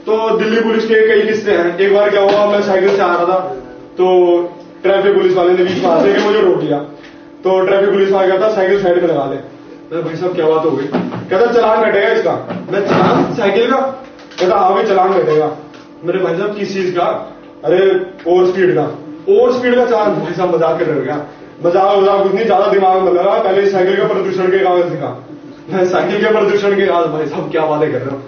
तो दिल्ली पुलिस के कई किस्से हैं। एक बार क्या हुआ, मैं साइकिल से आ रहा था तो ट्रैफिक पुलिस वाले ने बीच में आते कि मुझे रोक लिया। तो ट्रैफिक पुलिस वाला कहता साइकिल साइड में लगा ले। मैं भाई साहब क्या बात हो गई? कहता चलान कटेगा इसका। मैं चलान साइकिल का? कहता हाँ भाई चलान कटेगा। मेरे भाई साहब किस चीज का? अरे ओवर स्पीड का। ओवर स्पीड का चलान? भाई साहब मजाक कर रहे हो क्या? मजाक कुछ नहीं, ज्यादा दिमाग में लगा। पहले साइकिल का प्रदूषण के कागज दिखा। मैं साइकिल के प्रदूषण के कागज? भाई साहब क्या बातें कर रहे हो?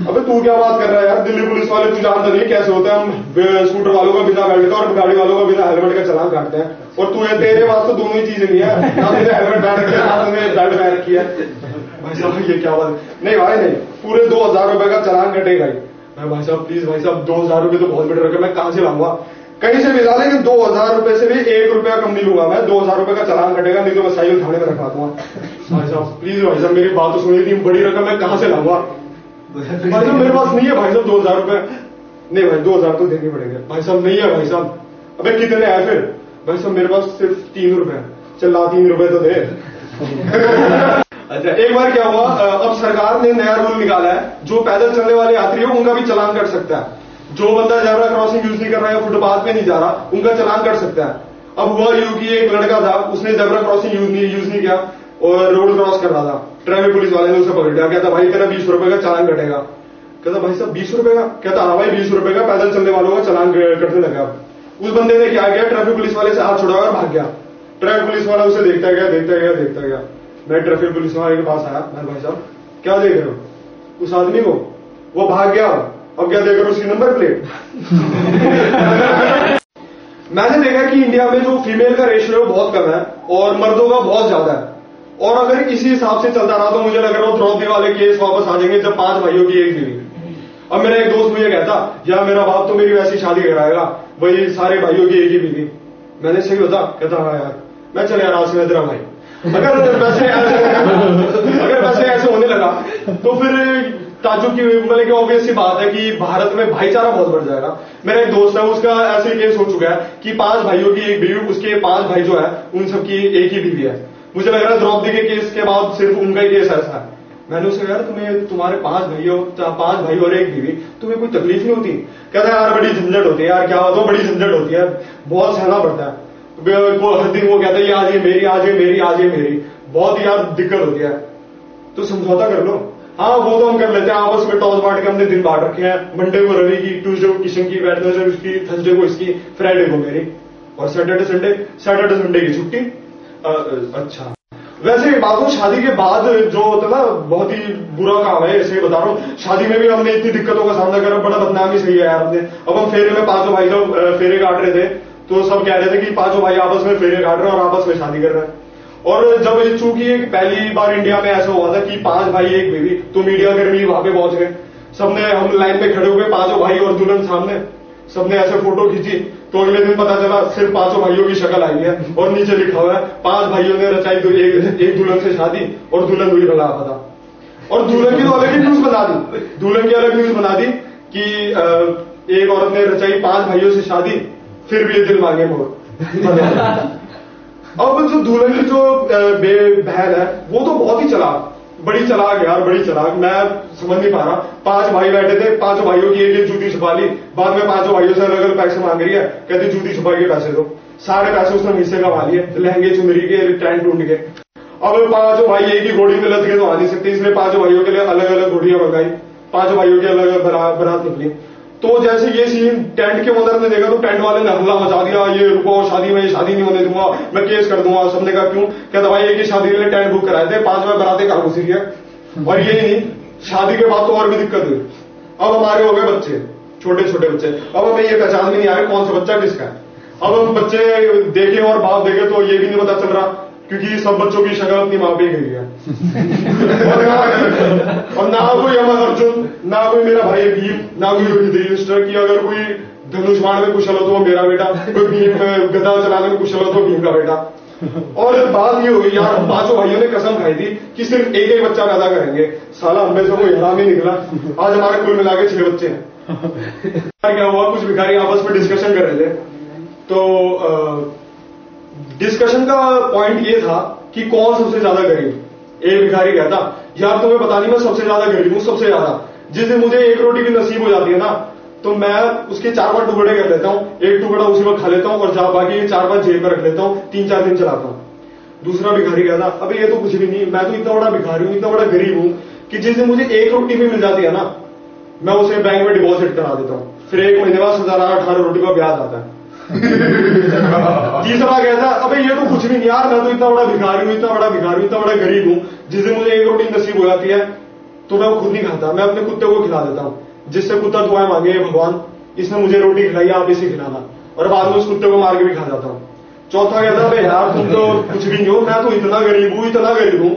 अबे तू क्या बात कर रहा है यार? दिल्ली पुलिस वाले तू जानता नहीं कैसे होते हैं। हम स्कूटर वालों का बिना बेल्ट का और गाड़ी वालों का बिना हेलमेट का चलान काटते हैं। और तू तेरे पास तो दोनों ही चीजें नहीं है, ना तुमने हेलमेट पहन रखी है ना तुमने बेल्ट पहन रखी है। भाई साहब ये क्या बात? नहीं भाई नहीं, पूरे 2000 रुपए का चलान कटेगा ही। मैं भाई साहब प्लीज भाई साहब 2000 रुपए तो बहुत बड़ी रकम, मैं कहां से लाऊंगा? कहीं से भी ला, लेकिन 2000 रुपए से भी 1 रुपया कम नहीं लूंगा मैं। 2000 रुपए का चलान कटेगा, नहीं तो मैं साइकिल थाने में रखवा दूंगा। भाई साहब प्लीज भाई साहब मेरी बात तो सुनिए, इतनी बड़ी रकम मैं कहां से लाऊंगा? भाई साहब मेरे पास नहीं है भाई साहब 2000 रुपए। नहीं भाई 2000 तो देने पड़ेंगे। भाई साहब नहीं है भाई साहब। अबे कितने हैं फिर? भाई साहब मेरे पास सिर्फ 3 रुपए। चल ला 3 रुपए तो दे। अच्छा एक बार क्या हुआ, अब सरकार ने नया रूल निकाला है, जो पैदल चलने वाले यात्री हो उनका भी चालान कट सकता है। जो बंदा जेब्रा क्रॉसिंग यूज नहीं कर रहा है, फुटपाथ पे नहीं जा रहा, उनका चालान कट सकता है। अब हुआ यूं कि एक लड़का था, उसने जेब्रा क्रॉसिंग यूज नहीं किया और रोड क्रॉस कर रहा था। ट्रैफिक पुलिस वाले ने उसे पकड़ लिया। कहता भाई तेरा 20 रुपए का चालान कटेगा। कहता भाई साहब 20 रुपए का? कहता हाँ भाई 20 रुपए का पैदल चलने वालों का चालान कटने लगा। उस बंदे ने क्या किया, ट्रैफिक पुलिस वाले से हाथ छुड़ाया और भाग गया। ट्रैफिक पुलिस वाला उसे देखता गया। मैं ट्रैफिक पुलिस वाले के पास आया। मैं भाई साहब क्या देख रहे हो? उस आदमी को, वो भाग गया। अब क्या देख रहे हो? उसकी नंबर प्लेट। मैंने देखा कि इंडिया में जो फीमेल का रेशियो बहुत कम है और मर्दों का बहुत ज्यादा है। और अगर इसी हिसाब से चलता रहा तो मुझे लग रहा है द्रौपदी वाले केस वापस आ जाएंगे, जब 5 भाइयों की एक बीवी। अब मेरा एक दोस्त मुझे कहता यार मेरा बाप तो मेरी वैसी शादी कराएगा, वही सारे भाइयों की एक ही बीवी। मैंने सही होता? कहता हाँ यार। मैं चल यार आज से मैं तेरा भाई। अगर वैसे ऐसे होने लगा तो फिर ताजुब की मतलब कि ऑब्वियस सी बात है कि भारत में भाईचारा बहुत बढ़ जाएगा। मेरा एक दोस्त है, उसका ऐसे केस हो चुका है कि 5 भाइयों की एक बीवी, उसके 5 भाई जो है उन सबकी एक ही बीवी है। मुझे लग रहा है द्रौपदी के केस के बाद सिर्फ उनका ही केस ऐसा है। मैंने उसे कहा यार तुम्हारे 5 भाई और एक बीवी, तुम्हें कोई तकलीफ नहीं होती? कहता है यार बड़ी झंझट होती है यार। क्या होता है? बड़ी झंझट होती है, बहुत सहना पड़ता है। हर दिन वो कहता है आज ये मेरी, आज ये मेरी, बहुत ही यार दिक्कत होती है। तो समझौता कर लो। हाँ वो तो हम कर लेते हैं, आपस में टॉस बांट के हमने दिन बांट रखे हैं। मंडे को रवि की, ट्यूसडे को किशन की, वेडनेसडे उसकी, थर्सडे को इसकी, फ्राइडे को मेरी, और सैटरडे संडे की छुट्टी। अच्छा वैसे बात हो, शादी के बाद जो होता है ना बहुत ही बुरा काम है, ऐसे ही बता रहा हूँ। शादी में भी हमने इतनी दिक्कतों का सामना करा, बड़ा बदनामी सही है यार हमने। अब हम फेरे में 5 भाई जब फेरे काट रहे थे तो सब कह रहे थे कि 5 भाई आपस में फेरे काट रहे हैं और आपस में शादी कर रहे हैं। और जब चूंकि पहली बार इंडिया में ऐसा हुआ था कि 5 भाई एक बीवी, तो मीडिया कर्मी वहां पे पहुंच गए। सबने, हम लाइन में खड़े हुए 5 भाई और दुल्हन सामने, सबने ऐसे फोटो खींची। तो अगले दिन पता चला सिर्फ 5 भाइयों की शक्ल आई है और नीचे लिखा हुआ है 5 भाइयों ने रचाई एक दुल्हन से शादी और दुल्हन हुई लापता। और दुल्हन की तो अलग ही न्यूज बना दी, दुल्हन की अलग न्यूज बना दी कि एक औरत ने रचाई 5 भाइयों से शादी, फिर भी ये दिल मांगे मोर। अब जो दुल्हन की जो बहन है वो तो बहुत ही चालाक, बड़ी चालाक यार, बड़ी चालाक। मैं समझ नहीं पा रहा। 5 भाई बैठे थे, 5 भाइयों की एक जूती छुपा ली। बाद में 5 भाइयों से अलग अलग पैसे मांग रही है, कहती जूती छुपा के पैसे दो। सारे पैसे उसने मुझसे कमा लिए, लहंगे चुनरी के, ट्रेंड ढूंढ के। अब 5 भाई एक ही घोड़ी में लद के तो आ नहीं सकते, इसलिए 5 भाइयों के लिए अलग अलग घोड़ियां मंगाई। 5 भाइयों की अलग अलग बारात निकली। तो जैसे ये सीन टेंट के ओनर ने देखा तो टेंट वाले ने हल्ला मचा दिया, ये रुको शादी में, शादी नहीं होने दूंगा, मैं केस कर दूंगा। सबने कहा क्यों? कहता भाई एक ही शादी के लिए टेंट बुक कराए थे, 5 बारातें कहां घुसी है। और ये नहीं, शादी के बाद तो और भी दिक्कत हुई। अब हमारे हो गए बच्चे, छोटे छोटे बच्चे। अब हमें ये पहचान में नहीं आ रहा कौन सा बच्चा किसका है। अब हम बच्चे देखें और बाप देखे तो ये भी नहीं पता चल रहा, क्योंकि सब बच्चों की शक्ल अपनी मां पे ही गई है। और ना कोई अमर अर्जुन, ना कोई मेरा भाई भीम, ना कोई युधिष्ठिर की अगर कोई धनुष बाण में कुशल हो तो वो मेरा बेटा, कोई भीम गदा चलाने में कुशल हो तो भीम का बेटा। और बात ये होगी यार, 5 भाइयों ने कसम खाई थी कि सिर्फ एक ही बच्चा पैदा करेंगे। साला हम में से कोई हराम ही निकला। आज हमारे कुल मिला के 6 बच्चे हैं। क्या हुआ, कुछ भिखारी आपस में डिस्कशन कर रहे थे। तो डिस्कशन का पॉइंट ये था कि कौन सबसे ज्यादा गरीब। एक भिखारी कहता यार तुम्हें पता नहीं मैं सबसे ज्यादा गरीब हूं, सबसे ज्यादा। जिस दिन मुझे एक रोटी भी नसीब हो जाती है ना, तो मैं उसके 4-5 टुकड़े कर लेता हूँ, एक टुकड़ा उसी वक्त खा लेता हूँ और बाकी 4-5 जेब में रख लेता हूँ, 3-4 दिन चलाता हूँ। दूसरा भिखारी कहता, अबे ये तो कुछ भी नहीं, मैं तो इतना बड़ा भिखारी हूँ, इतना बड़ा गरीब हूँ कि जिस दिन मुझे एक रोटी भी मिल जाती है ना, मैं उसे बैंक में डिपॉजिट करा देता हूँ, फिर 1 महीने बाद 18 रोटी का ब्याज आता है। तीसरा कहता, अबे ये तो कुछ भी नहीं यार, मैं तो इतना बड़ा भिखारी हूँ, इतना बड़ा भिखारी हूँ, इतना बड़ा गरीब हूँ, जिस दिन मुझे एक रोटी नसीब हो जाती है तो मैं वो खुद नहीं खाता, मैं अपने कुत्ते को खिला देता हूँ, जिससे कुत्ता दुआएं मांगे, भगवान इसने मुझे रोटी खिलाई, आप इसे खिलाना, और बाद में उस कुत्ते को मार के भी खा जाता हूँ। चौथा कहता है, यार तुम तो कुछ भी नहीं हो, मैं तो इतना गरीब हूं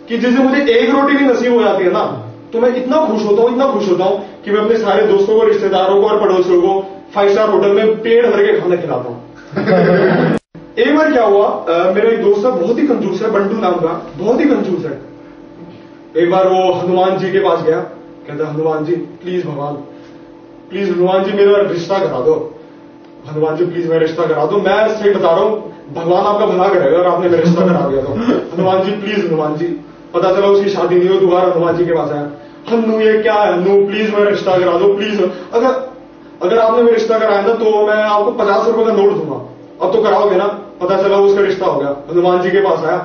कि जिस दिन मुझे एक रोटी भी नसीब हो जाती है ना, तो मैं इतना खुश होता हूं कि मैं अपने सारे दोस्तों को, रिश्तेदारों को और पड़ोसियों को 5 स्टार होटल में पेट भर के खाना खिलाता हूं। एक बार क्या हुआ, मेरा एक दोस्त है, बहुत ही कंजूस है, बंटू नाम का, बहुत ही कंजूस है। एक बार वो हनुमान जी के पास गया, कहता, हनुमान जी प्लीज, भगवान प्लीज, हनुमान जी मेरा रिश्ता करा दो, हनुमान जी प्लीज मेरा रिश्ता करा दो, मैं सही बता रहा हूं, भगवान आपका भला करेगा अगर आपने मेरा रिश्ता करा दिया तो। हनुमान जी प्लीज, हनुमान जी। पता चला उसकी शादी नहीं हो, दोबारा हनुमान जी के पास आया, हन्नू ये क्या है, हन्नू प्लीज मेरा रिश्ता करा दो, प्लीज, अगर आपने मेरा रिश्ता कराया ना तो मैं आपको 50 रुपए का नोट दूंगा, अब तो कराओगे ना। पता चला उसका रिश्ता हो गया, हनुमान जी के पास आया,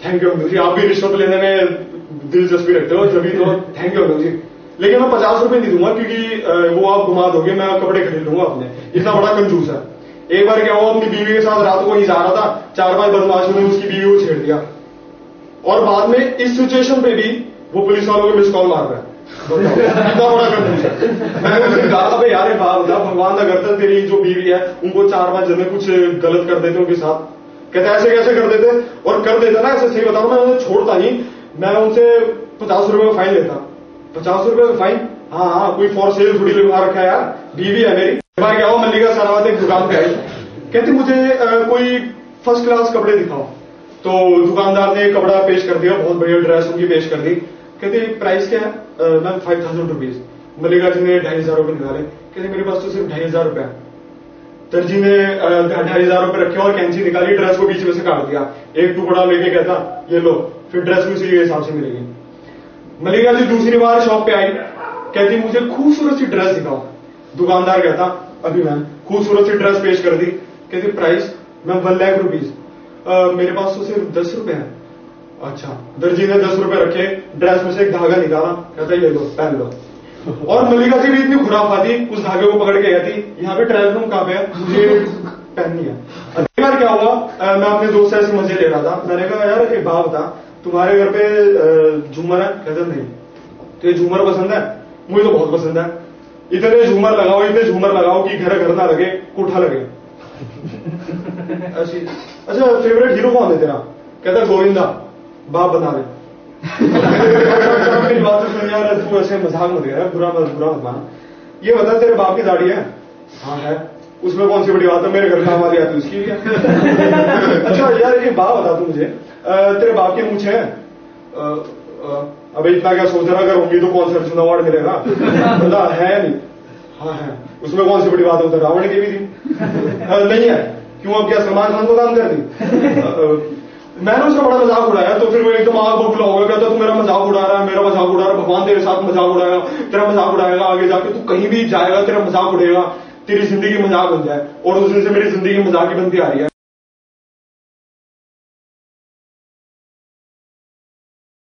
थैंक यू हन्नू जी, आप भी रिश्वत लेने में दिलचस्पी रखते हो, जब तो थैंक यू हन्नू जी, लेकिन मैं 50 रुपए नहीं दूंगा क्योंकि वो आप घुमा दोगे, मैं कपड़े खरीद लूंगा अपने, इतना बड़ा कंजूस है। एक बार क्या हुआ, अपनी बीवी के साथ रात को ही जा रहा था, 4-5 बदमाशों ने उसकी बीवी को छेड़ दिया, और बाद में इस सिचुएशन पे भी वो पुलिस वालों को मिस कॉल मार रहा है, इतना बड़ा कंजूस है। मैंने उसे कहा, अबे यार बात बता, भगवान का करता तेरी जो बीवी है उनको 4-5 जने कुछ गलत कर देते उनके साथ। कहते ऐसे कैसे कर देते, और कर देता ना, ऐसे सही बताऊं मैं उन्हें छोड़ता नहीं, मैं उनसे 50 रुपए का फाइन लेता। 50 रुपए का फाइन, हाँ, कोई फॉर सेल थोड़ी लगा रखा है यार, बीवी है मेरी। बार क्या हो, मल्लिका सरावत एक दुकान पे आई, कहती मुझे कोई फर्स्ट क्लास कपड़े दिखाओ, तो दुकानदार ने कपड़ा पेश कर दिया, बहुत बढ़िया ड्रेस उनकी पेश कर दी। कहती प्राइस क्या है, मैम 5000 रुपीज। मल्लिका जी ने 2500 रुपए निकाले, कहते मेरे पास तो सिर्फ 2500 रुपए है। दर्जी ने 2500 रुपए रखे और कैंची निकाली, ड्रेस को बीच में से काट दिया, एक टुकड़ा लेके कहता ये लो, फिर ड्रेस भी उसी के हिसाब से मिलेगी। मल्लिका जी दूसरी बार शॉप पे आई, कहती मुझे खूबसूरत सी ड्रेस दिखाओ। दुकानदार कहता अभी मैम, खूबसूरत सी ड्रेस पेश कर दी, कहती प्राइस मैम 1 लाख रुपीज। मेरे पास तो सिर्फ 10 रुपए है। अच्छा, दर्जी ने 10 रुपए रखे, ड्रेस में से एक धागा निकाला, कहता ये लो पहन लो। और मल्लिका जी भी इतनी खुराफाती, उस धागे को पकड़ के कहती यहाँ पे ट्रायल रूम कहाँ पे है, मुझे पहननी है। अगली बार क्या हुआ, मैं अपने दोस्त से ऐसे मजे ले रहा था, मैंने कहा यार एक बात बता, तुम्हारे घर पे झूमर है? कहता नहीं। तो ये झूमर पसंद है? मुझे तो बहुत पसंद है। इतने झूमर लगाओ कि घर घर ना लगे, कोठा लगे। ऐसी। अच्छा फेवरेट हीरो कौन है तेरा? कहता गोविंदा, बाप बना ले। मेरी बात सुन यार, तू ऐसे मजाक मत कर, बुरा मत मान। ये बता तेरे बाप की दाढ़ी है? हाँ है। उसमें कौन सी बड़ी बात है, मेरे घर काम वाली आती उसकी भी है। अच्छा यार एक बात बता तू मुझे, तेरे बाप की मूंछ है? अबे इतना क्या सोच रहा, अगर होंगी तो कौन सा अर्जुन अवार्ड मिलेगा? बोला है नहीं। हाँ है। उसमें कौन सी बड़ी बात है, उधर रावण की भी थी। नहीं है। क्यों, अब क्या सलमान खान को काम कर दी? मैंने उसका बड़ा मजाक उड़ाया, तो फिर वो एकदम आग बबूला हो गया, कहता तू मेरा मजाक उड़ा रहा है, मेरा मजाक उड़ा रहा है, भगवान तेरे साथ मजाक उड़ाएगा, तेरा मजाक उड़ाएगा, आगे जाके तू कहीं भी जाएगा तेरा मजाक उड़ेगा, तेरी जिंदगी मजाक बन जाए। और उस दिन से मेरी जिंदगी मजाक की बनती आ रही है।